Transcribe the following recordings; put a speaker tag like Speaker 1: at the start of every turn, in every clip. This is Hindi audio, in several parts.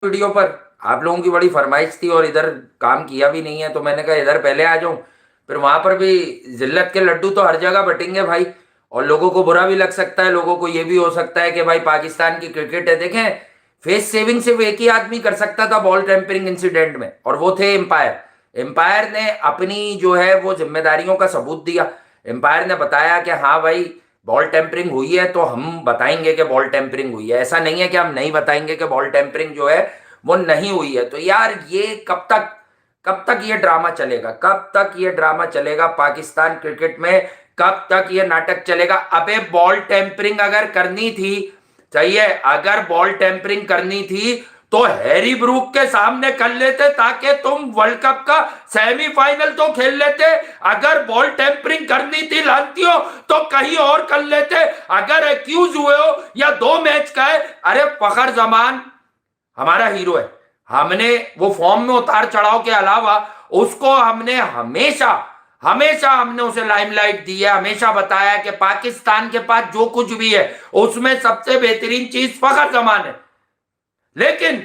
Speaker 1: वीडियो पर। आप लोगों की बड़ी फरमाइश थी और इधर काम किया भी नहीं है, तो मैंने कहा इधर पहले आ जाऊं। फिर वहां पर भी जिल्लत के लड्डू तो हर जगह बटेंगे भाई, और लोगों को बुरा भी लग सकता है। लोगों को ये भी हो सकता है कि भाई पाकिस्तान की क्रिकेट है। देखें, फेस सेविंग सिर्फ एक ही आदमी कर सकता था बॉल टेम्परिंग इंसिडेंट में, और वो थे एम्पायर। एम्पायर ने अपनी जो है वो जिम्मेदारियों का सबूत दिया। एम्पायर ने बताया कि हाँ भाई, बॉल टेम्परिंग हुई है, तो हम बताएंगे कि बॉल टेम्परिंग हुई है। ऐसा नहीं है कि हम नहीं बताएंगे कि बॉल टेम्परिंग जो है वो नहीं हुई है। तो यार ये कब तक ये ड्रामा चलेगा? कब तक ये ड्रामा चलेगा पाकिस्तान क्रिकेट में? कब तक ये नाटक चलेगा? अबे बॉल टेम्परिंग अगर करनी थी, चाहिए, अगर बॉल टेम्परिंग करनी थी तो हैरी ब्रूक के सामने कर लेते, ताकि तुम वर्ल्ड कप का सेमीफाइनल तो खेल लेते। अगर बॉल टेम्परिंग करनी थी लानतियों, तो कहीं और कर लेते। अगर एक्यूज हुए हो या 2 मैच का है, अरे फखर जमान हमारा हीरो है। हमने वो फॉर्म में उतार चढ़ाव के अलावा उसको हमने हमेशा हमेशा हमने उसे लाइमलाइट दी है। हमेशा बताया कि पाकिस्तान के पास जो कुछ भी है उसमें सबसे बेहतरीन चीज फखर जमान है। लेकिन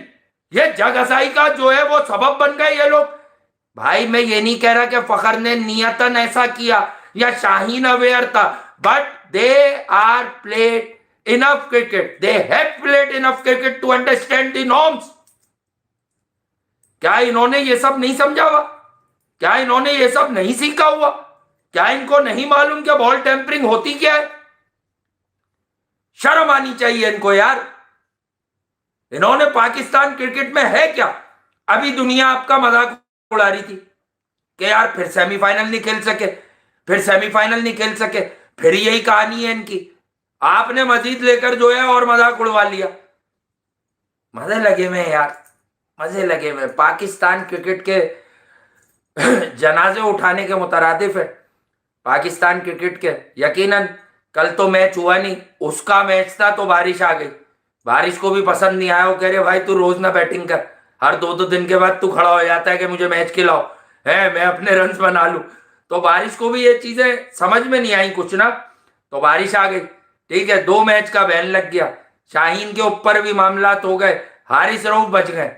Speaker 1: ये जगहसाई का जो है वो सबब बन गए ये लोग। भाई मैं ये नहीं कह रहा कि फखर ने नियतन ऐसा किया या शाहीन अवेयर था, but they are played enough cricket, they have played enough cricket to understand the norms. क्या इन्होंने ये सब नहीं समझा हुआ? क्या इन्होंने ये सब नहीं सीखा हुआ? क्या इनको नहीं मालूम कि बॉल टेम्परिंग होती क्या है? शर्म आनी चाहिए इनको यार। इन्होंने पाकिस्तान क्रिकेट में है क्या? अभी दुनिया आपका मजाक उड़ा रही थी कि यार फिर सेमीफाइनल नहीं खेल सके, फिर सेमीफाइनल नहीं खेल सके, फिर यही कहानी है इनकी। आपने मजीद लेकर जो है और मजाक उड़वा लिया। मजे लगे में यार, मजे लगे में। पाकिस्तान क्रिकेट के जनाजे उठाने के मुतरादिफ है पाकिस्तान क्रिकेट के। यकीनन कल तो मैच हुआ नहीं, उसका मैच था तो बारिश आ गई। बारिश को भी पसंद नहीं आया। वो कह रहे भाई तू रोज ना बैटिंग कर, हर 2-2 दिन के बाद तू खड़ा हो जाता है कि मुझे मैच खिलाओ, है मैं अपने रन बना लूं। तो बारिश को भी ये चीजें समझ में नहीं आई कुछ ना, तो बारिश आ गई। ठीक है, 2 मैच का बैन लग गया। शाहीन के ऊपर भी मामलात हो गए, हारिस रऊफ बच गए।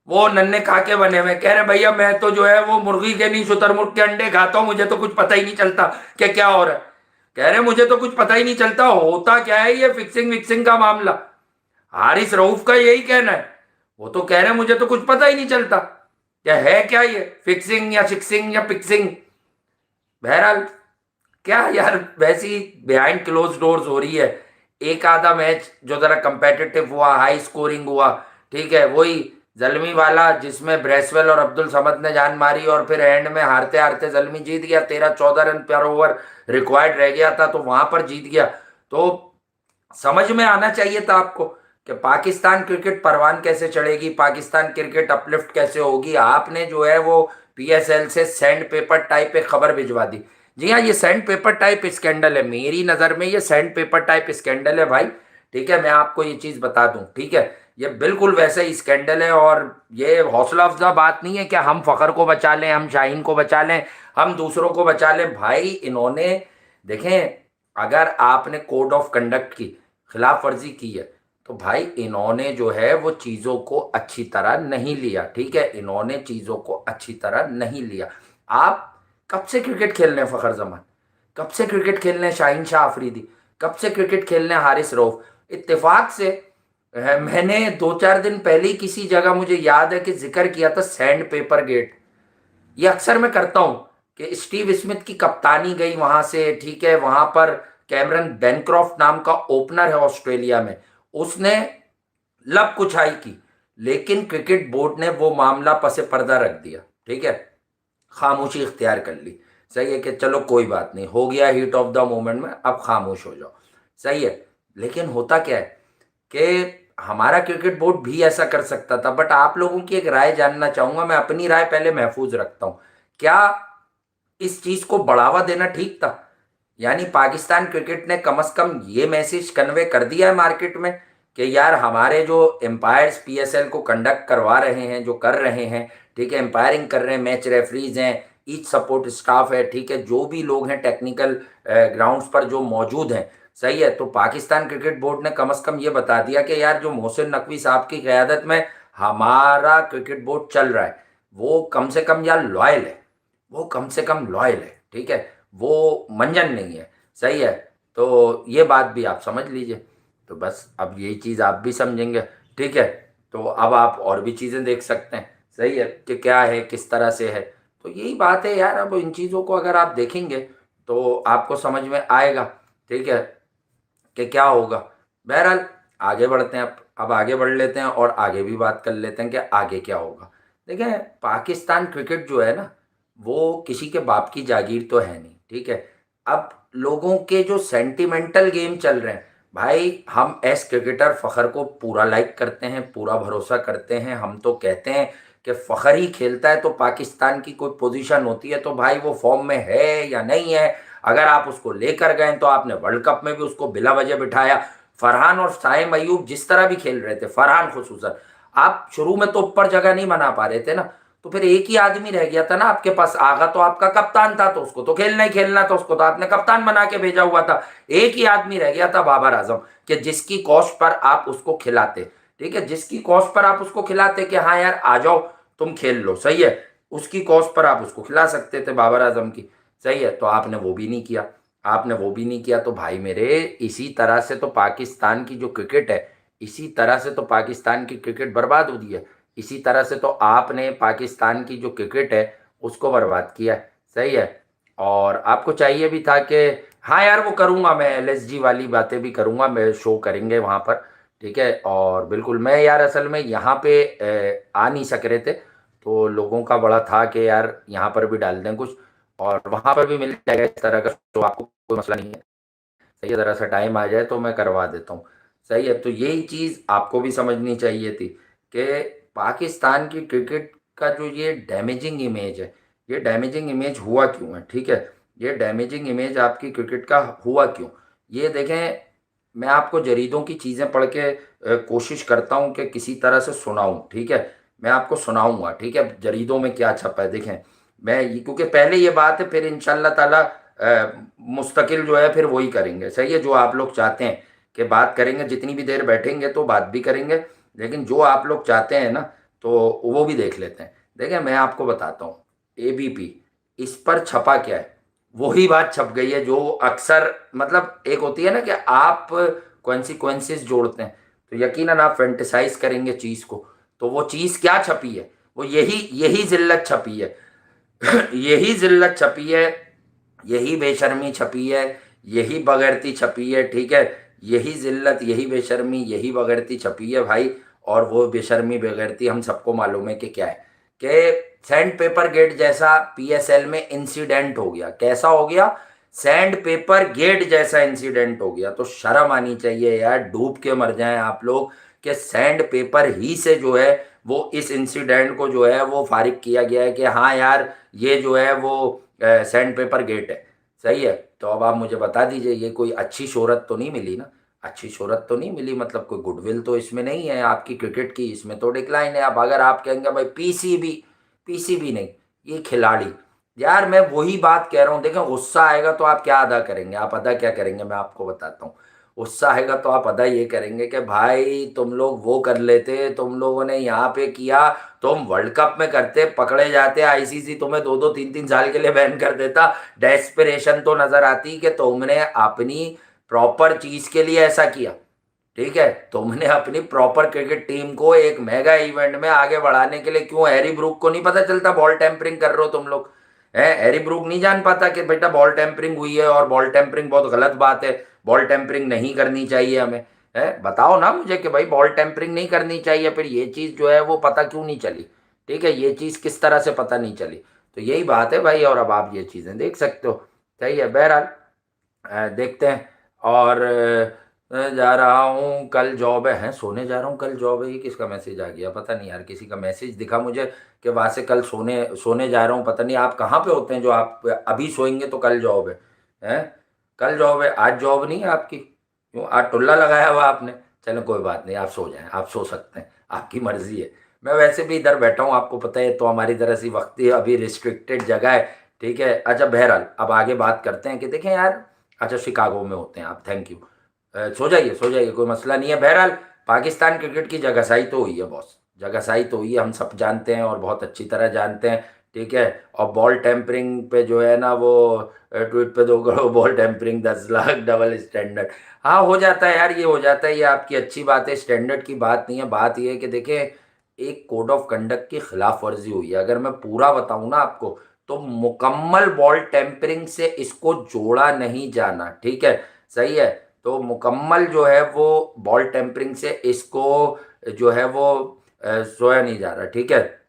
Speaker 1: वो नन्हे खाके बने हुए कह रहे भैया मैं तो जो है वो मुर्गी के नहीं शुतुरमुर्ग के अंडे खाता हूं, मुझे तो कुछ पता ही नहीं चलता कि क्या हो रहा है। कह रहे मुझे तो कुछ पता ही नहीं चलता होता क्या है ये फिक्सिंग विक्सिंग का मामला। हारिस रऊफ का यही कहना है। वो तो कह रहे मुझे तो कुछ पता ही नहीं चलता क्या है, क्या ये फिक्सिंग या सिक्सिंग या पिक्सिंग। बहरहाल क्या यार, वैसी बिहाइंड क्लोज डोर्स हो रही है। एक आधा मैच जो जरा कंपेटिटिव हुआ, हाई स्कोरिंग हुआ, ठीक है, वही जलमी वाला जिसमें ब्रेसवेल और अब्दुल समद ने जान मारी, और फिर एंड में हारते हारते जलमी जीत गया। 13-14 रन पर ओवर रिक्वायर्ड रह गया था, तो वहां पर जीत गया। तो समझ में आना चाहिए था आपको कि पाकिस्तान क्रिकेट परवान कैसे चढ़ेगी, पाकिस्तान क्रिकेट अपलिफ्ट कैसे होगी। आपने जो है वो पीएसएल से सैंड पेपर टाइप एक खबर भिजवा दी। जी हाँ, ये सैंड पेपर टाइप स्कैंडल है, मेरी नज़र में ये सैंड पेपर टाइप स्कैंडल है भाई। ठीक है, मैं आपको ये चीज़ बता दूं, ठीक है, ये बिल्कुल वैसे ही स्कैंडल है। और ये हौसला अफजा बात नहीं है कि हम फ़खर को बचा लें, हम शाहीन को बचा लें, हम दूसरों को बचा लें। भाई इन्होंने, देखें, अगर आपने कोड ऑफ कंडक्ट की खिलाफ वर्जी की है तो भाई इन्होंने जो है वो चीज़ों को अच्छी तरह नहीं लिया। ठीक है, इन्होंने चीज़ों को अच्छी तरह नहीं लिया। आप कब से क्रिकेट खेल रहे हैं फखर जमान? कब से क्रिकेट खेल रहे हैं शाहीन शाह अफरीदी? कब से क्रिकेट खेल रहे हैं हारिस रऊफ? इत्तेफाक से मैंने 2-4 दिन पहले ही किसी जगह मुझे याद है कि जिक्र किया था सैंड पेपर गेट। ये अक्सर मैं करता हूं कि स्टीव स्मिथ की कप्तानी गई वहां से, ठीक है, वहां पर कैमरन बैनक्रॉफ्ट नाम का ओपनर है ऑस्ट्रेलिया में, उसने लब कुछाई की, लेकिन क्रिकेट बोर्ड ने वो मामला पसे पर्दा रख दिया। ठीक है, खामोशी इख्तियार कर ली। सही है कि चलो कोई बात नहीं, हो गया हीट ऑफ द मोमेंट में, अब खामोश हो जाओ। सही है, लेकिन होता क्या है कि हमारा क्रिकेट बोर्ड भी ऐसा कर सकता था। बट आप लोगों की एक राय जानना चाहूंगा, मैं अपनी राय पहले महफूज रखता हूं। क्या इस चीज को बढ़ावा देना ठीक था? यानी पाकिस्तान क्रिकेट ने कम से कम ये मैसेज कन्वे कर दिया है मार्केट में कि यार हमारे जो एम्पायर्स पीएसएल को कंडक्ट करवा रहे हैं, जो कर रहे हैं, ठीक है, एम्पायरिंग कर रहे हैं, मैच रेफरीज हैं, ईच सपोर्ट स्टाफ है, ठीक है, जो भी लोग हैं टेक्निकल ग्राउंड्स पर जो मौजूद हैं, सही है, तो पाकिस्तान क्रिकेट बोर्ड ने कम से कम ये बता दिया कि यार जो मोहसिन नकवी साहब की क़यादत में हमारा क्रिकेट बोर्ड चल रहा है वो कम से कम यार लॉयल है, वो कम से कम लॉयल है, ठीक है, वो मंजन नहीं है, सही है। तो ये बात भी आप समझ लीजिए। तो बस अब यही चीज़ आप भी समझेंगे, ठीक है। तो अब आप और भी चीज़ें देख सकते हैं, सही है, कि क्या है किस तरह से है। तो यही बात है यार, अब इन चीज़ों को अगर आप देखेंगे तो आपको समझ में आएगा, ठीक है, कि क्या होगा। बहरहाल आगे बढ़ते हैं, अब आगे बढ़ लेते हैं और आगे भी बात कर लेते हैं कि आगे क्या होगा। देखें, पाकिस्तान क्रिकेट जो है ना, वो किसी के बाप की जागीर तो है नहीं, ठीक है। अब लोगों के जो सेंटिमेंटल गेम चल रहे हैं, भाई हम एस क्रिकेटर फ़खर को पूरा लाइक करते हैं, पूरा भरोसा करते हैं। हम तो कहते हैं कि फ़खर ही खेलता है तो पाकिस्तान की कोई पोजीशन होती है तो भाई वो फॉर्म में है या नहीं है। अगर आप उसको लेकर गए तो आपने वर्ल्ड कप में भी उसको बिला वजह बिठाया। फरहान और साइम अयूब जिस तरह भी खेल रहे थे, फरहान खुसूसन, आप शुरू में तो ऊपर जगह नहीं बना पा रहे थे ना, तो फिर एक ही आदमी रह गया था ना आपके पास। आगा तो आपका कप्तान था तो उसको तो खेलना ही खेलना था, उसको तो आपने कप्तान बना के भेजा हुआ था। एक ही आदमी रह गया था, बाबर आजम, कि जिसकी कॉस्ट पर आप उसको खिलाते, ठीक है, जिसकी कॉस्ट पर आप उसको खिलाते कि हाँ यार आ जाओ तुम खेल लो, सही है, उसकी कॉस्ट पर आप उसको खिला सकते थे बाबर आजम की, सही है। तो आपने वो भी नहीं किया, आपने वो भी नहीं किया। तो भाई मेरे, इसी तरह से तो पाकिस्तान की जो क्रिकेट है, इसी तरह से तो पाकिस्तान की क्रिकेट बर्बाद हो रही है। इसी तरह से तो आपने पाकिस्तान की जो क्रिकेट है उसको बर्बाद किया है, सही है। और आपको चाहिए भी था कि हाँ यार वो करूँगा, मैं एलएसजी वाली बातें भी करूँगा, मैं शो करेंगे वहाँ पर, ठीक है। और बिल्कुल मैं यार असल में यहाँ पे आ नहीं सक रहे थे, तो लोगों का बड़ा था कि यार यहाँ पर भी डाल दें कुछ, और वहाँ पर भी मिल जाएगा इस तरह का, तो आपको कोई मसला नहीं है, सही है। ज़रा सा टाइम आ जाए तो मैं करवा देता हूँ, सही है। तो यही चीज़ आपको भी समझनी चाहिए थी कि पाकिस्तान की क्रिकेट का जो ये डैमेजिंग इमेज है, ये डैमेजिंग इमेज हुआ क्यों है, ठीक है। ये डैमेजिंग इमेज आपकी क्रिकेट का हुआ क्यों, ये देखें। मैं आपको जरीदों की चीज़ें पढ़ के कोशिश करता हूँ कि किसी तरह से सुनाऊँ, ठीक है। मैं आपको सुनाऊँगा, ठीक है, जरीदों में क्या छपा है, देखें। मैं क्योंकि पहले ये बात है, फिर इंशाल्लाह ताला मुस्तकिल जो है फिर वही करेंगे, सही है। जो आप लोग चाहते हैं कि बात करेंगे, जितनी भी देर बैठेंगे तो बात भी करेंगे, लेकिन जो आप लोग चाहते हैं ना तो वो भी देख लेते हैं। देखिए मैं आपको बताता हूँ, एबीपी, इस पर छपा क्या है, वही बात छप गई है जो अक्सर, मतलब एक होती है ना कि आप कॉन्सिक्वेंसेस जोड़ते हैं, तो यकीनन आप फेंटिसाइज करेंगे चीज़ को, तो वो चीज़ क्या छपी है, वो यही यही जिल्लत छपी है। यही जिल्लत छपी है, यही बेशर्मी छपी है, यही बगैरती छपी है, ठीक है। यही जिल्लत, यही बेशर्मी, यही बगैरती छपी है भाई। और वो बेशर्मी बगैरती हम सबको मालूम है कि क्या है, कि सैंड पेपर गेट जैसा पीएसएल में इंसिडेंट हो गया। कैसा हो गया? सैंड पेपर गेट जैसा इंसिडेंट हो गया। तो शर्म आनी चाहिए यार, डूब के मर जाएं आप लोग, कि सैंड पेपर ही से जो है वो इस इंसिडेंट को जो है वो फारिग किया गया है कि हाँ यार ये जो है वो सैंड पेपर गेट है, सही है। तो अब आप मुझे बता दीजिए, ये कोई अच्छी शोहरत तो नहीं मिली ना, अच्छी शोहरत तो नहीं मिली, मतलब कोई गुडविल तो इसमें नहीं है आपकी क्रिकेट की, इसमें तो डिक्लाइन है। अब अगर आप कहेंगे भाई पीसीबी, पीसीबी नहीं, ये खिलाड़ी, यार मैं वही बात कह रहा हूँ। देखें गुस्सा आएगा तो आप क्या अदा करेंगे, आप अदा क्या करेंगे मैं आपको बताता हूँ। गुस्सा आएगा तो आप अदा ये करेंगे कि भाई तुम लोग वो कर लेते, तुम लोगों ने यहाँ पे किया, तुम वर्ल्ड कप में करते, पकड़े जाते, आईसीसी तुम्हें 2-2 3-3 साल के लिए बैन कर देता। डेस्पिरेशन तो नजर आती कि तुमने अपनी प्रॉपर चीज के लिए ऐसा किया, ठीक है। तुमने अपनी प्रॉपर क्रिकेट टीम को एक मेगा इवेंट में आगे बढ़ाने के लिए, क्यों हैरी ब्रूक को नहीं पता चलता बॉल टेम्परिंग कर रहे हो तुम लोग? है हैरी ब्रूक नहीं जान पाता कि बेटा बॉल टेम्परिंग हुई है और बॉल टेम्परिंग बहुत गलत बात है, बॉल टेम्परिंग नहीं करनी चाहिए हमें? है बताओ ना मुझे कि भाई बॉल टेम्परिंग नहीं करनी चाहिए, फिर ये चीज़ जो है वो पता क्यों नहीं चली, ठीक है, ये चीज़ किस तरह से पता नहीं चली? तो यही बात है भाई, और अब आप ये चीज़ें देख सकते हो, सही है। बहरहाल देखते हैं। और जा रहा हूँ कल जॉब है, सोने जा रहा हूँ कल जॉब है, ये किसका मैसेज आ गया पता नहीं यार, किसी का मैसेज दिखा मुझे कि वहाँ से कल सोने सोने जा रहा हूँ। पता नहीं आप कहाँ पे होते हैं जो आप अभी सोएंगे तो कल जॉब है, हैं? कल जॉब है, आज जॉब नहीं है आपकी? क्यों आज टुल्ला लगाया हुआ आपने? चलो कोई बात नहीं, आप सो जाएं, आप सो सकते हैं, आपकी मर्जी है। मैं वैसे भी इधर बैठा हूँ, आपको पता है, तो हमारी तरह सी वक्ती अभी रिस्ट्रिक्टेड जगह है, ठीक है। अच्छा बहरहाल अब आगे बात करते हैं कि देखें यार, अच्छा शिकागो में होते हैं आप, थैंक यू। सो जाइए सो जाइए, कोई मसला नहीं है। बहरहाल पाकिस्तान क्रिकेट की जगहसाई तो हुई है बॉस, जगहसाई तो ये हम सब जानते हैं और बहुत अच्छी तरह जानते हैं, ठीक है। और बॉल टेम्परिंग पे जो है ना वो ट्वीट पे 2 crore ball tampering 10 lakh double standard. हाँ हो जाता है यार, ये हो जाता है, ये आपकी अच्छी बात है, स्टैंडर्ड की बात नहीं है। बात ये है कि देखें, एक कोड ऑफ कंडक्ट की खिलाफ वर्जी हुई है। अगर मैं पूरा बताऊं ना आपको, तो मुकम्मल बॉल टेम्परिंग से इसको जोड़ा नहीं जाना, ठीक है, सही है। तो मुकम्मल जो है वो बॉल टेम्परिंग से इसको जो है वो सोया नहीं जा रहा, ठीक है,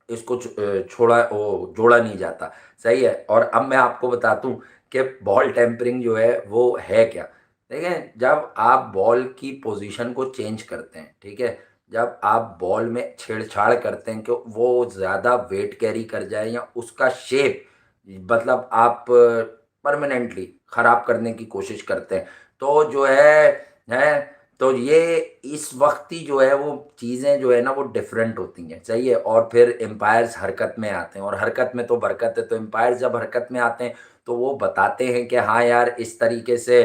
Speaker 1: इसको छोड़ा वो जोड़ा नहीं जाता, सही है। और अब मैं आपको बता दूं कि बॉल टेम्परिंग जो है वो है क्या। देखें, जब आप बॉल की पोजीशन को चेंज करते हैं, ठीक है, जब आप बॉल में छेड़छाड़ करते हैं कि वो ज़्यादा वेट कैरी कर जाए या उसका शेप, मतलब आप परमानेंटली ख़राब करने की कोशिश करते हैं, तो जो है तो ये इस वक्त ही जो है वो चीज़ें जो है ना वो डिफरेंट होती हैं, सही है। और फिर एम्पायर्स हरकत में आते हैं, और हरकत में तो बरकत है। तो एम्पायर्स जब हरकत में आते हैं तो वो बताते हैं कि हाँ यार इस तरीके से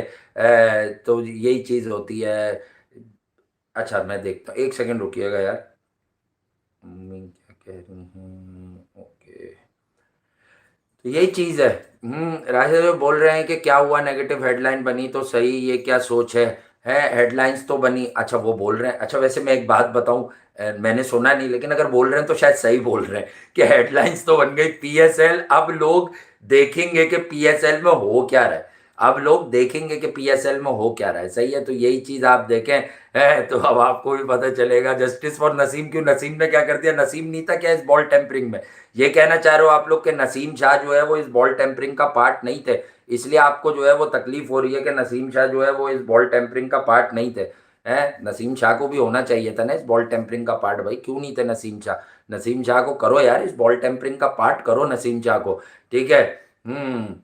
Speaker 1: तो यही चीज़ होती है। अच्छा मैं देखता हूँ, 1 सेकंड रुकिएगा यार। क्या कह रही हूँ, ओके, तो यही चीज है। राजा जो बोल रहे हैं कि क्या हुआ, नेगेटिव हेडलाइन बनी तो सही, ये क्या सोच है हेडलाइंस तो बनी। अच्छा वो बोल रहे हैं, अच्छा वैसे मैं एक बात बताऊं, मैंने सुना नहीं, लेकिन अगर बोल रहे हैं तो शायद सही बोल रहे हैं कि हेडलाइंस तो बन गई पीएसएल। अब लोग देखेंगे कि पीएसएल में हो क्या रहा है, अब लोग देखेंगे कि पीएसएल में हो क्या रहा है, सही है। तो यही चीज आप देखें, है तो अब आपको भी पता चलेगा। जस्टिस फॉर नसीम, क्यों, नसीम ने क्या कर दिया, नसीम नहीं था क्या इस बॉल टेम्परिंग में। ये कहना चाह रहे हो आप लोग के नसीम शाह जो है वो इस बॉल टेम्परिंग का पार्ट नहीं थे, इसलिए आपको जो है वो तकलीफ हो रही है कि नसीम शाह जो है वो इस बॉल टेम्परिंग का पार्ट नहीं थे। हैं, नसीम शाह को भी होना चाहिए था ना इस बॉल टेम्परिंग का पार्ट, भाई क्यों नहीं थे नसीम शाह। नसीम शाह को करो यार, इस बॉल टेम्परिंग का पार्ट करो नसीम शाह को, ठीक है। हम्म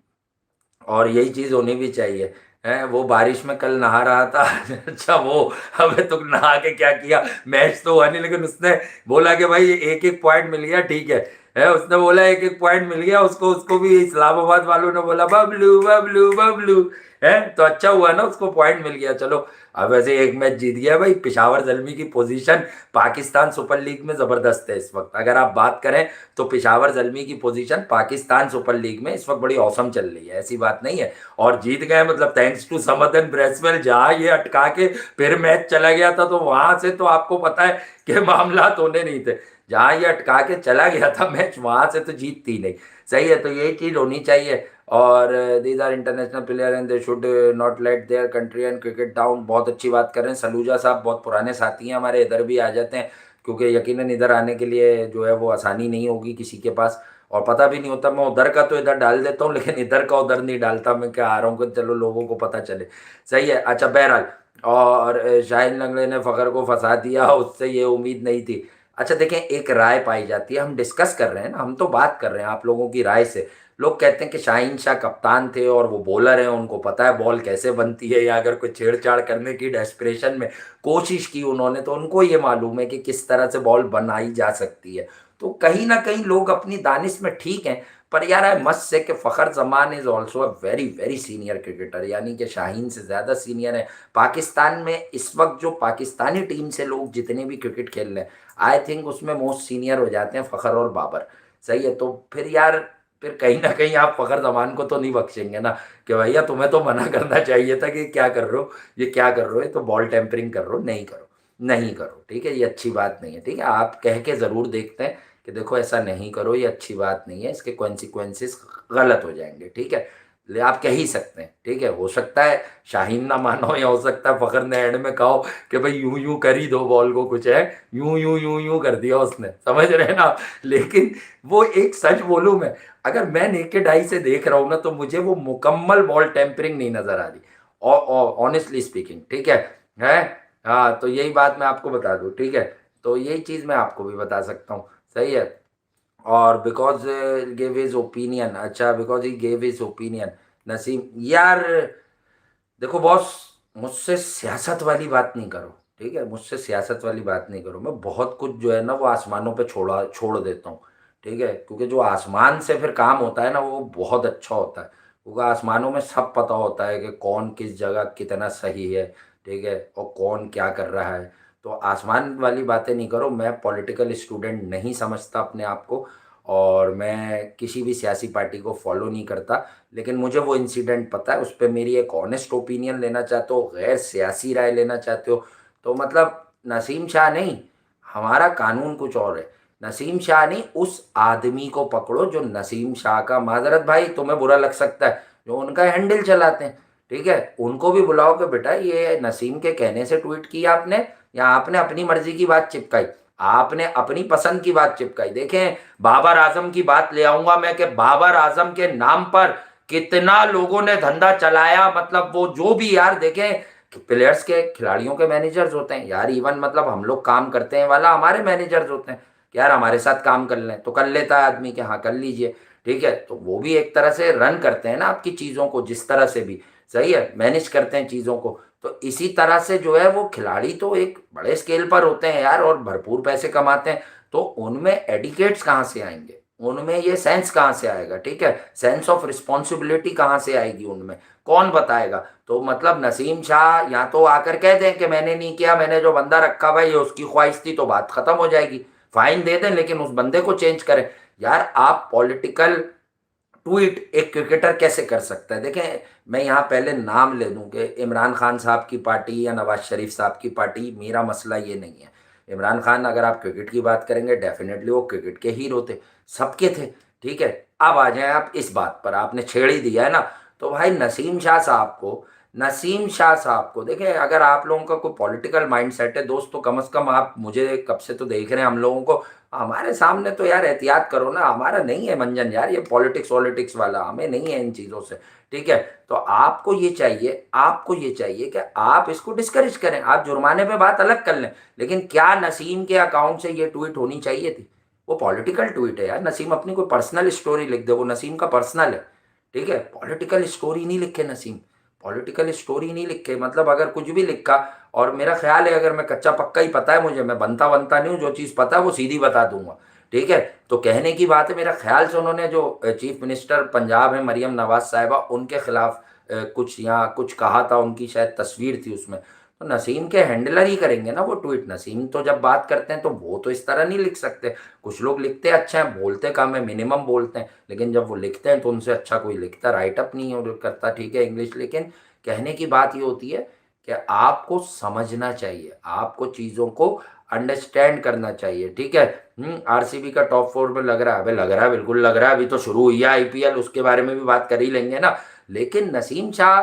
Speaker 1: और यही चीज होनी भी चाहिए। है, वो बारिश में कल नहा रहा था अच्छा वो, हमें तो नहा के क्या किया, मैच तो हुआ नहीं, लेकिन उसने बोला कि भाई एक एक पॉइंट मिल गया, ठीक है उसने बोला एक एक पॉइंट मिल गया उसको, उसको भी इस्लामाबाद वालों ने बोला बबलू बबलू बबलू, है तो अच्छा हुआ ना, उसको पॉइंट मिल गया। चलो, अब वैसे एक मैच जीत गया भाई। पेशावर जल्मी की पोजीशन पाकिस्तान सुपर लीग में जबरदस्त है इस वक्त, अगर आप बात करें तो पेशावर जल्मी की पोजीशन पाकिस्तान सुपर लीग में इस वक्त बड़ी औसम चल रही है, ऐसी बात नहीं है। और जीत गए मतलब थैंक्स टू समदन ब्रेसवेल, जहां ये अटका के फिर मैच चला गया था, तो वहां से तो आपको पता है कि मामला होने नहीं थे। जहां ये अटका के चला गया था मैच, वहां से तो जीतती नहीं, सही है। तो यही चीज होनी चाहिए। और these are international player and they should not let their country and cricket down. बहुत अच्छी बात कर रहे हैं सलूजा साहब, बहुत पुराने साथी हैं हमारे, इधर भी आ जाते हैं, क्योंकि यकीनन इधर आने के लिए जो है वो आसानी नहीं होगी किसी के पास, और पता भी नहीं होता। मैं उधर का तो इधर डाल देता हूँ, लेकिन इधर का उधर नहीं डालता, मैं क्या आ रहा हूँ कि चलो लोगों को पता चले, सही है। अच्छा बहरहाल, और शाहिन लंगड़े ने फखर को फंसा दिया, उससे ये उम्मीद नहीं थी। अच्छा देखें, एक राय पाई जाती है, हम डिस्कस कर रहे हैं ना, हम तो बात कर रहे हैं आप लोगों की राय से। लोग कहते हैं कि शाहीन शाह कप्तान थे और वो बॉलर हैं, उनको पता है बॉल कैसे बनती है, या अगर कोई छेड़छाड़ करने की डेस्परेशन में कोशिश की उन्होंने, तो उनको ये मालूम है कि किस तरह से बॉल बनाई जा सकती है। तो कहीं ना कहीं लोग अपनी दानिश में ठीक हैं। पर यार आई मस्ट से कि Fakhar Zaman is also a very very senior cricketer, यानी कि शाहीन से ज़्यादा सीनियर है। पाकिस्तान में इस वक्त जो पाकिस्तानी टीम से लोग जितने भी क्रिकेट खेल रहे हैं, आई थिंक उसमें मोस्ट सीनियर हो जाते हैं फ़खर और बाबर, सही है। तो फिर यार, फिर कहीं ना कहीं आप फ़खर जमान को तो नहीं बख्शेंगे ना, कि भैया तुम्हें तो मना करना चाहिए था कि क्या कर रहे हो, ये क्या कर रहे हो, ये तो बॉल टेम्परिंग कर रहे हो, नहीं करो, नहीं करो, ठीक है, ये अच्छी बात नहीं है, ठीक है। आप कह के ज़रूर देखते हैं कि देखो ऐसा नहीं करो, ये अच्छी बात नहीं है, इसके कॉन्सिक्वेंसेस गलत हो जाएंगे, ठीक है। ले आप कह ही सकते हैं, ठीक है। हो सकता है शाहीन ना मानो, या हो सकता है फ़खर ने एंड में कहो कि भाई यूं यूं कर ही दो बॉल को, कुछ है यूं यूं यूं यूं कर दिया उसने, समझ रहे हैं ना आप? लेकिन वो एक सच बोलूं मैं, अगर मैं नेकेड आई से देख रहा हूं ना, तो मुझे वो मुकम्मल बॉल टेम्परिंग नहीं नजर आ रही, और ऑनेस्टली स्पीकिंग, ठीक है। हाँ, तो यही बात मैं आपको बता दूं, ठीक है। तो यही चीज मैं आपको भी बता सकता हूँ, सही है। और बिकॉज गिव हिज ओपिनियन, अच्छा because he give his opinion, Naseem यार, देखो बॉस, मुझसे सियासत वाली बात नहीं करो, ठीक है, मुझसे सियासत वाली बात नहीं करो। मैं बहुत कुछ जो है ना वो आसमानों पे छोड़ देता हूँ, ठीक है, क्योंकि जो आसमान से फिर काम होता है ना वो बहुत अच्छा होता है, क्योंकि आसमानों में सब पता होता है कि कौन किस जगह कितना सही है, ठीक है, और कौन क्या कर रहा है। तो आसमान वाली बातें नहीं करो। मैं पॉलिटिकल स्टूडेंट नहीं समझता अपने आप को, और मैं किसी भी सियासी पार्टी को फॉलो नहीं करता। लेकिन मुझे वो इंसिडेंट पता है, उस पर मेरी एक ऑनेस्ट ओपिनियन लेना चाहते हो, गैर सियासी राय लेना चाहते हो, तो मतलब नसीम शाह नहीं, हमारा कानून कुछ और है। नसीम शाह नहीं, उस आदमी को पकड़ो जो नसीम शाह का, माजरत भाई तुम्हें बुरा लग सकता है, जो उनका हैंडल चलाते हैं, ठीक है, उनको भी बुलाओ कि बेटा ये नसीम के कहने से ट्वीट किया आपने, या आपने अपनी मर्जी की बात चिपकाई, आपने अपनी पसंद की बात चिपकाई। देखें, बाबर आजम की बात ले आऊंगा मैं कि बाबर आजम के नाम पर कितना लोगों ने धंधा चलाया, मतलब वो जो भी यार, देखें प्लेयर्स के, खिलाड़ियों के मैनेजर्स होते हैं यार, इवन मतलब हम लोग काम करते हैं वाला हमारे मैनेजर्स होते हैं कि यार हमारे साथ काम कर लें, तो कर लेता है आदमी कि हाँ कर लीजिए, ठीक है। तो वो भी एक तरह से रन करते हैं ना आपकी चीज़ों को, जिस तरह से भी, सही है, मैनेज करते हैं चीज़ों को। तो इसी तरह से जो है वो खिलाड़ी तो एक बड़े स्केल पर होते हैं यार, और भरपूर पैसे कमाते हैं, तो उनमें एडिकेट्स कहाँ से आएंगे, उनमें ये सेंस कहाँ से आएगा, ठीक है, सेंस ऑफ रिस्पॉन्सिबिलिटी कहाँ से आएगी उनमें, कौन बताएगा। तो मतलब नसीम शाह या तो आकर कह दें कि मैंने नहीं किया, मैंने जो बंदा रखा हुआ है ये उसकी ख्वाहिश थी, तो बात खत्म हो जाएगी, फाइन दे दें, लेकिन उस बंदे को चेंज करें। यार आप पॉलिटिकल ट्वीट एक क्रिकेटर कैसे कर सकता है? देखें, मैं यहाँ पहले नाम ले दूं कि इमरान खान साहब की पार्टी या नवाज शरीफ साहब की पार्टी, मेरा मसला ये नहीं है। इमरान खान, अगर आप क्रिकेट की बात करेंगे, डेफिनेटली वो क्रिकेट के हीरो थे, सबके थे, ठीक है। अब आ जाए आप इस बात पर, आपने छेड़ ही दिया है ना, तो भाई नसीम शाह साहब को देखें, अगर आप लोगों का कोई पॉलिटिकल माइंडसेट है दोस्त, तो कम से कम आप मुझे कब से तो देख रहे हैं हम लोगों को, हमारे सामने तो यार एहतियात करो ना, हमारा नहीं है मंजन यार ये पॉलिटिक्स वॉलिटिक्स वाला, हमें नहीं है इन चीज़ों से, ठीक है। तो आपको ये चाहिए कि आप इसको डिस्करेज करें, आप जुर्माने पे बात अलग कर लें, लेकिन क्या नसीम के अकाउंट से ये ट्वीट होनी चाहिए थी? वो पॉलिटिकल ट्वीट है यार, नसीम अपनी कोई पर्सनल स्टोरी लिख दे, वो नसीम का पर्सनल है, ठीक है, पॉलिटिकल स्टोरी नहीं लिखे नसीम, पॉलिटिकल स्टोरी नहीं लिखे, मतलब अगर कुछ भी लिखा, और मेरा ख्याल है, अगर मैं कच्चा पक्का ही पता है मुझे, मैं बनता बनता नहीं हूँ, जो चीज़ पता है वो सीधी बता दूंगा, ठीक है। तो कहने की बात है, मेरा ख्याल से उन्होंने जो चीफ मिनिस्टर पंजाब है मरियम नवाज साहिबा, उनके खिलाफ कुछ यहाँ कुछ कहा था, उनकी शायद तस्वीर थी उसमें, तो नसीम के हैंडलर ही करेंगे ना वो ट्वीट। नसीम तो जब बात करते हैं तो वो तो इस तरह नहीं लिख सकते, कुछ लोग लिखते अच्छे हैं, बोलते कम है, मिनिमम बोलते हैं, लेकिन जब वो लिखते हैं तो उनसे अच्छा कोई लिखता राइटअप नहीं है करता, ठीक है, इंग्लिश। लेकिन कहने की बात ये होती है कि आपको समझना चाहिए, आपको चीज़ों को अंडरस्टैंड करना चाहिए, ठीक है। आरसीबी का टॉप 4 में लग रहा है, अबे लग रहा है, बिल्कुल लग रहा है, अभी तो शुरू हुई है आईपीएल, उसके बारे में भी बात कर ही लेंगे ना। लेकिन नसीम शाह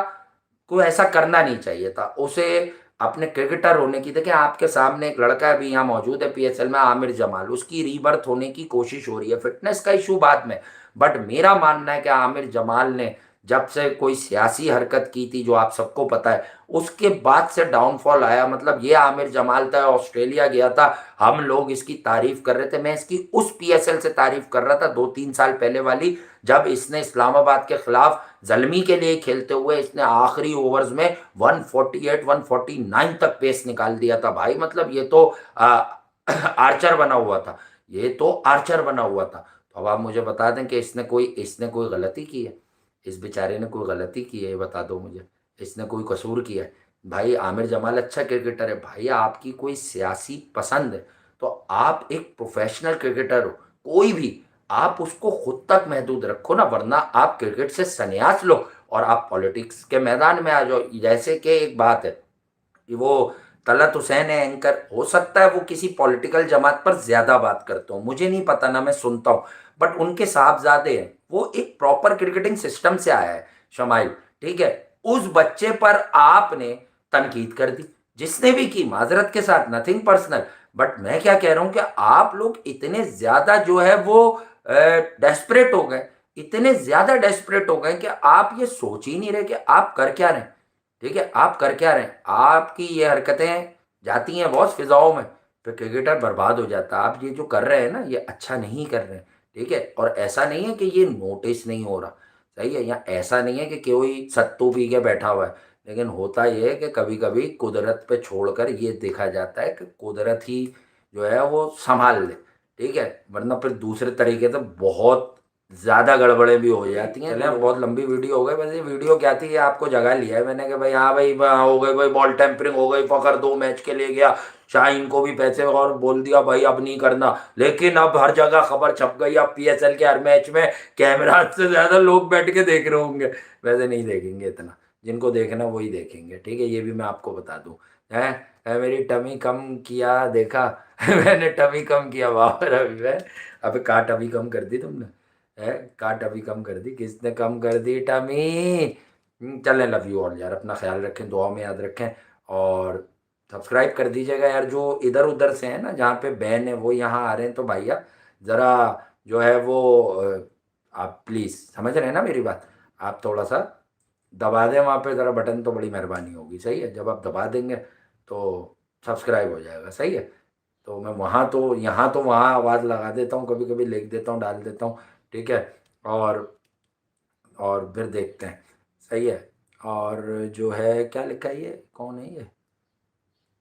Speaker 1: को ऐसा करना नहीं चाहिए था, उसे अपने क्रिकेटर होने की, देखिए आपके सामने एक लड़का अभी यहाँ मौजूद है पीएसएल में, आमिर जमाल, उसकी रीबर्थ होने की कोशिश हो रही है, फिटनेस का इशू बाद में, बट मेरा मानना है कि आमिर जमाल ने जब से कोई सियासी हरकत की थी, जो आप सबको पता है, उसके बाद से डाउनफॉल आया। मतलब ये आमिर जमाल था, ऑस्ट्रेलिया गया था, हम लोग इसकी तारीफ कर रहे थे, मैं इसकी उस पीएसएल से तारीफ कर रहा था 2-3 साल पहले वाली, जब इसने इस्लामाबाद के खिलाफ जलमी के लिए खेलते हुए इसने आखिरी ओवर्स में 148 149 तक पेस निकाल दिया था भाई। मतलब ये तो आर्चर बना हुआ था, ये तो आर्चर बना हुआ था। तो अब आप मुझे बता दें कि इसने कोई गलती की है? इस बेचारे ने कोई गलती की है, ये बता दो मुझे, इसने कोई कसूर किया है? भाई आमिर जमाल अच्छा क्रिकेटर है, भाई आपकी कोई सियासी पसंद है, तो आप एक प्रोफेशनल क्रिकेटर हो, कोई भी, आप उसको खुद तक महदूद रखो ना, वरना आप क्रिकेट से संन्यास लो और आप पॉलिटिक्स के मैदान में आ जाओ। जैसे कि एक बात है कि वो तलत हुसैन है एंकर, हो सकता है वो किसी पॉलिटिकल जमात पर ज्यादा बात करते हो, मुझे नहीं पता ना, मैं सुनता हूँ, बट उनके साहबजादे हैं, वो एक प्रॉपर क्रिकेटिंग सिस्टम से आया है शमाइल, ठीक है। उस बच्चे पर आपने तनकीद कर दी, जिसने भी की, माजरत के साथ, नथिंग पर्सनल, बट मैं क्या कह रहा हूं कि आप लोग इतने ज्यादा जो है वो डेस्परेट हो गए, इतने ज्यादा डेस्परेट हो गए कि आप ये सोच ही नहीं रहे कि आप कर क्या रहे हैं, ठीक है, आप कर क्या रहे हैं। आपकी ये हरकतें जाती हैं बॉस फिजाओं में, फिर क्रिकेटर बर्बाद हो जाता है। आप ये जो कर रहे हैं ना, ये अच्छा नहीं कर रहे हैं, ठीक है। और ऐसा नहीं है कि ये नोटिस नहीं हो रहा, सही है, या ऐसा नहीं है कि कोई सत्तू पी के बैठा हुआ है, लेकिन होता यह है कि कभी कभी कुदरत पे छोड़कर ये देखा जाता है कि कुदरत ही जो है वो संभाल ले, ठीक है, वरना फिर दूसरे तरीके से बहुत ज्यादा गड़बड़े भी हो जाती हैं। चले अब बहुत लंबी वीडियो हो गई, वैसे ये वीडियो क्या थी, ये आपको जगा लिया है मैंने कि भाई हाँ भाई हो गई भाई, बॉल टेम्परिंग हो गई, फखर 2 मैच के लिए गया, शाहीन को भी पैसे और बोल दिया भाई अब नहीं करना। लेकिन अब हर जगह खबर छप गई, अब पीएसएल के हर मैच में कैमरा से ज्यादा लोग बैठ के देख रहे होंगे। वैसे नहीं देखेंगे इतना, जिनको देखना वही देखेंगे, ठीक है, ये भी मैं आपको बता दूं। मेरी टमी कम किया देखा मैंने टमी कम किया, वाह रवि भाई। अबे काट अभी कम कर दी तुमने, है काट अभी कम कर दी, किसने कम कर दी टमी। चलें, लव यू ऑल यार, अपना ख्याल रखें, दुआ में याद रखें, और सब्सक्राइब कर दीजिएगा यार। जो इधर उधर से है ना, जहाँ पे बैन है वो यहाँ आ रहे हैं, तो भैया ज़रा जो है वो आप प्लीज़ समझ रहे हैं ना मेरी बात, आप थोड़ा सा दबा दें वहाँ पे ज़रा बटन, तो बड़ी मेहरबानी होगी, सही है। जब आप दबा देंगे तो सब्सक्राइब हो जाएगा, सही है। तो मैं वहाँ तो यहाँ तो वहाँ आवाज़ लगा देता हूँ, कभी कभी लिख देता हूँ, डाल देता हूँ, ठीक है। और फिर देखते हैं, सही है। और जो है क्या लिखा है, ये कौन है ये,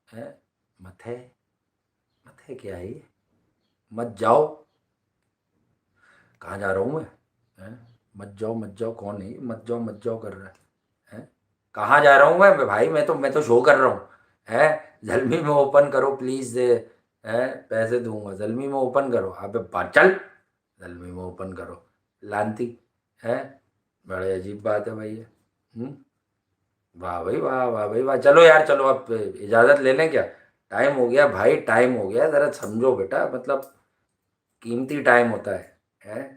Speaker 1: है मथे, मथे क्या है ये, मत जाओ, कहाँ जा रहा हूँ मैं, हैं मत जाओ कौन है ये, मत जाओ कर रहा है, हैं कहाँ जा रहा हूँ मैं भाई, मैं तो शो कर रहा हूँ, है जल्दी में ओपन करो प्लीज़, है पैसे दूंगा, जल्दी में ओपन करो, अबे चल जल्दी में ओपन करो, लानती है। बड़े अजीब बात है भाई ये। हम्म, वाह भाई वाह, वाह भाई वाह। चलो यार, चलो अब इजाज़त ले लें क्या, टाइम हो गया भाई, टाइम हो गया, ज़रा समझो बेटा, मतलब कीमती टाइम होता है।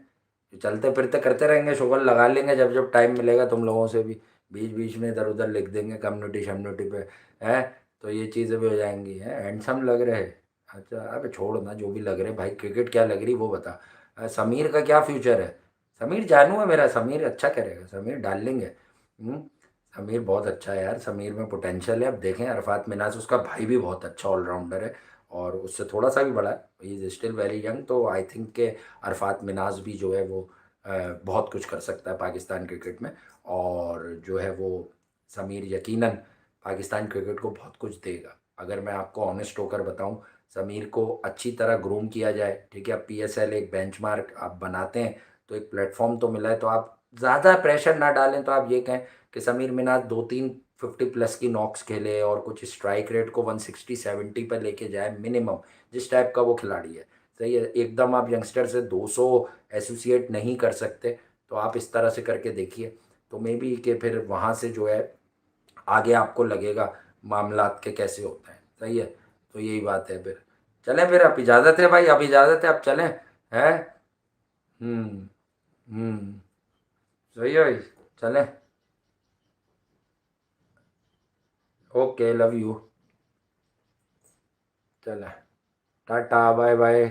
Speaker 1: चलते फिरते करते रहेंगे, शुगर लगा लेंगे जब जब टाइम मिलेगा, तुम लोगों से भी बीच बीच में इधर उधर लिख देंगे कम्युनिटी शम्युनिटी पे, है तो ये चीज़ें भी हो जाएंगी, है हैंडसम लग रहे हैं। अच्छा अबे छोड़ ना, जो भी लग रहे भाई, क्रिकेट क्या लग रही वो बता। समीर का क्या फ्यूचर है, समीर जानू है मेरा, समीर अच्छा करेगा, समीर डाल लेंगे। हम्म, समीर बहुत अच्छा है यार, समीर में पोटेंशियल है। अब देखें, अरफात मिनाज उसका भाई भी बहुत अच्छा ऑलराउंडर है, और उससे थोड़ा सा भी बड़ा है, he is still very young, तो आई थिंक के अरफात मिनाज भी जो है वो बहुत कुछ कर सकता है पाकिस्तान क्रिकेट में। और जो है वो समीर यकीनन पाकिस्तान क्रिकेट को बहुत कुछ देगा, अगर मैं आपको ऑनेस्ट होकर बताऊं। समीर को अच्छी तरह ग्रूम किया जाए, ठीक है, अब पीएसएल एक बेंचमार्क आप बनाते हैं, तो एक प्लेटफॉर्म तो मिला है, तो आप ज़्यादा प्रेशर ना डालें, तो आप ये कहें कि समीर मिनाज 2-3 50+ की नॉक्स खेले, और कुछ स्ट्राइक रेट को 160-170 पर लेके जाए मिनिमम, जिस टाइप का वो खिलाड़ी है, सही है। एकदम आप यंगस्टर से 200 एसोसिएट नहीं कर सकते, तो आप इस तरह से करके देखिए, तो मे बी कि फिर वहाँ से जो है आगे आपको लगेगा मामलात के कैसे होते हैं, सही है। तो यही बात है फिर, चलें फिर, अब इजाज़त है भाई, अब इजाज़त है, अब चलें, है। हम्म। हम्म। सही है भाई, चलें, ओके लव यू, चलें, टाटा बाय बाय।